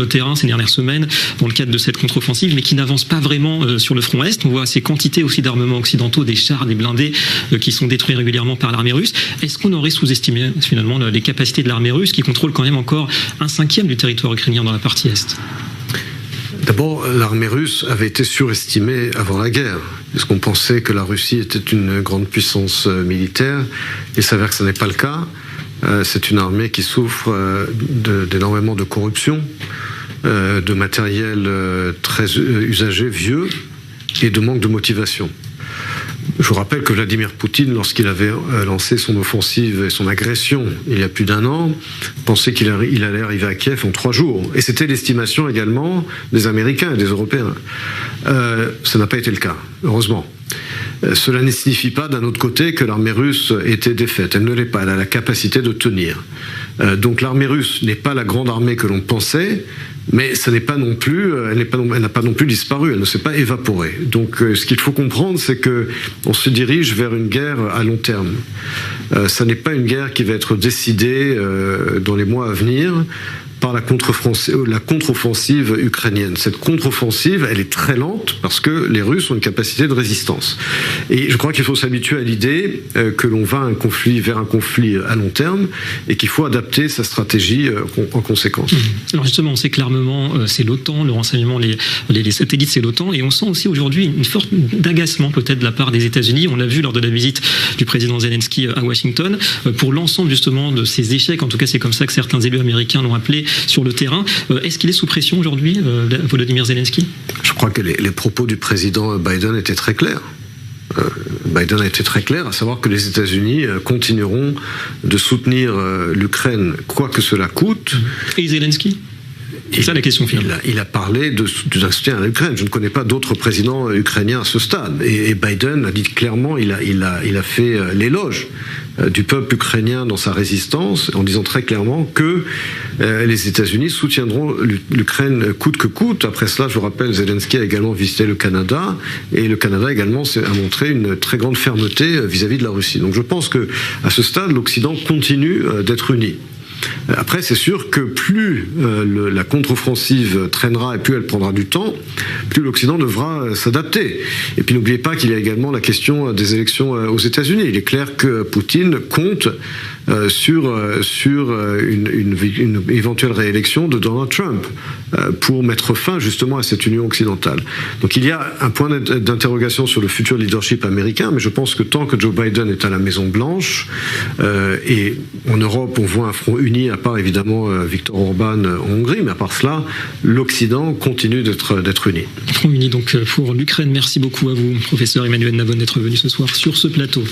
le terrain ces dernières semaines dans le cadre de cette contre-offensive, mais qui n'avance pas vraiment sur le front Est. On voit ces quantités aussi d'armements occidentaux, des chars, des blindés qui sont détruits régulièrement par l'armée russe. Est-ce qu'on aurait sous-estimé finalement les capacités de l'armée russe qui contrôle quand même encore 1/5 du territoire ukrainien dans la partie Est? D'abord, l'armée russe avait été surestimée avant la guerre. Est-ce qu'on pensait que la Russie était une grande puissance militaire? Il s'avère que ce n'est pas le cas. C'est une armée qui souffre d'énormément de corruption, de matériel très usagé, vieux, et de manque de motivation. Je vous rappelle que Vladimir Poutine, lorsqu'il avait lancé son offensive et son agression il y a plus d'1 an, pensait qu'il allait arriver à Kiev en 3 jours. Et c'était l'estimation également des Américains et des Européens. Ça n'a pas été le cas, heureusement. Cela ne signifie pas d'un autre côté que l'armée russe était défaite. Elle ne l'est pas, elle a la capacité de tenir. Donc l'armée russe n'est pas la grande armée que l'on pensait, mais ça n'est pas non plus, elle n'a pas non plus disparu, elle ne s'est pas évaporée. Donc ce qu'il faut comprendre, c'est qu'on se dirige vers une guerre à long terme. Ça n'est pas une guerre qui va être décidée dans les mois à venir par la contre-offensive ukrainienne. Cette contre-offensive, elle est très lente parce que les Russes ont une capacité de résistance. Et je crois qu'il faut s'habituer à l'idée que l'on va vers un conflit à long terme et qu'il faut adapter sa stratégie en conséquence. Alors justement, on sait que l'armement, c'est l'OTAN, le renseignement, les satellites, c'est l'OTAN, et on sent aussi aujourd'hui une forte d'agacement peut-être de la part des États-Unis. On l'a vu lors de la visite du président Zelensky à Washington, pour l'ensemble justement de ces échecs, en tout cas c'est comme ça que certains élus américains l'ont appelé, sur le terrain. Est-ce qu'il est sous pression aujourd'hui, Volodymyr Zelensky? Je crois que les propos du président Biden étaient très clairs. Biden a été très clair, à savoir que les États-Unis continueront de soutenir l'Ukraine, quoi que cela coûte. Et Zelensky? C'est ça la question finale. Il a parlé d'un soutien à l'Ukraine. Je ne connais pas d'autres présidents ukrainiens à ce stade. Et Biden a dit clairement, il a fait l'éloge du peuple ukrainien dans sa résistance, en disant très clairement que les États-Unis soutiendront l'Ukraine coûte que coûte. Après cela, je vous rappelle, Zelensky a également visité le Canada, et le Canada également a montré une très grande fermeté vis-à-vis de la Russie. Donc je pense qu'à ce stade, l'Occident continue d'être uni. Après, c'est sûr que plus la contre-offensive traînera et plus elle prendra du temps, plus l'Occident devra s'adapter. Et puis n'oubliez pas qu'il y a également la question des élections aux États-Unis. Il est clair que Poutine compte sur une éventuelle réélection de Donald Trump pour mettre fin justement à cette union occidentale. Donc il y a un point d'interrogation sur le futur leadership américain, mais je pense que tant que Joe Biden est à la Maison-Blanche, et en Europe on voit un front uni, à part évidemment Viktor Orban en Hongrie, mais à part cela, l'Occident continue d'être uni. Front uni donc pour l'Ukraine. Merci beaucoup à vous, professeur Emmanuel Navon, d'être venu ce soir sur ce plateau.